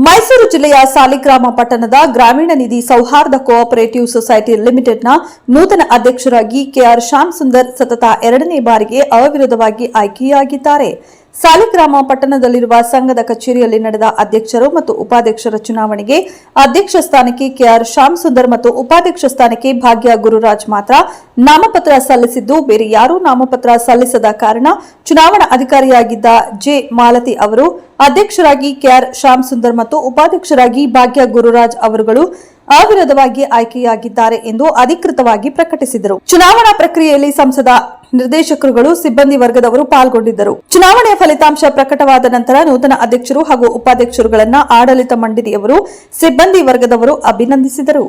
ಮೈಸೂರು ಜಿಲ್ಲೆಯ ಸಾಲಿಗ್ರಾಮ ಪಟ್ಟಣದ ಗ್ರಾಮೀಣ ನಿಧಿ ಸೌಹಾರ್ದ ಕೋಆಪರೇಟಿವ್ ಸೊಸೈಟಿ ಲಿಮಿಟೆಡ್ನ ನೂತನ ಅಧ್ಯಕ್ಷರಾಗಿ ಕೆಆರ್ ಶ್ಯಾಮ್ ಸುಂದರ್ ಸತತ 2ನೇ ಬಾರಿಗೆ ಅವಿರೋಧವಾಗಿ ಆಯ್ಕೆಯಾಗಿದ್ದಾರೆ. ಸಾಲಿಗ್ರಾಮ ಪಟ್ಟಣದಲ್ಲಿರುವ ಸಂಘದ ಕಚೇರಿಯಲ್ಲಿ ನಡೆದ ಅಧ್ಯಕ್ಷರು ಮತ್ತು ಉಪಾಧ್ಯಕ್ಷರ ಚುನಾವಣೆಗೆ ಅಧ್ಯಕ್ಷ ಸ್ಥಾನಕ್ಕೆ ಕೆಆರ್ ಶ್ಯಾಮ್ ಸುಂದರ್ ಮತ್ತು ಉಪಾಧ್ಯಕ್ಷ ಸ್ಥಾನಕ್ಕೆ ಭಾಗ್ಯ ಗುರುರಾಜ್ ಮಾತ್ರ ನಾಮಪತ್ರ ಸಲ್ಲಿಸಿದ್ದು, ಬೇರೆ ಯಾರೂ ನಾಮಪತ್ರ ಸಲ್ಲಿಸದ ಕಾರಣ ಚುನಾವಣಾ ಅಧಿಕಾರಿಯಾಗಿದ್ದ ಜೆ ಮಾಲತಿ ಅವರು ಅಧ್ಯಕ್ಷರಾಗಿ ಕೆಆರ್ ಶ್ಯಾಮ್ ಸುಂದರ್ ಮತ್ತು ಉಪಾಧ್ಯಕ್ಷರಾಗಿ ಭಾಗ್ಯ ಗುರುರಾಜ್ ಅವರುಗಳು ಅವಿರೋಧವಾಗಿ ಆಯ್ಕೆಯಾಗಿದ್ದಾರೆ ಎಂದು ಅಧಿಕೃತವಾಗಿ ಪ್ರಕಟಿಸಿದರು. ಚುನಾವಣಾ ಪ್ರಕ್ರಿಯೆಯಲ್ಲಿ ಸಂಸದ ನಿರ್ದೇಶಕರುಗಳು, ಸಿಬ್ಬಂದಿ ವರ್ಗದವರು ಪಾಲ್ಗೊಂಡಿದ್ದರು. ಚುನಾವಣೆಯ ಫಲಿತಾಂಶ ಪ್ರಕಟವಾದ ನಂತರ ನೂತನ ಅಧ್ಯಕ್ಷರು ಹಾಗೂ ಉಪಾಧ್ಯಕ್ಷರುಗಳನ್ನು ಆಡಳಿತ ಮಂಡಳಿಯವರು, ಸಿಬ್ಬಂದಿ ವರ್ಗದವರು ಅಭಿನಂದಿಸಿದರು.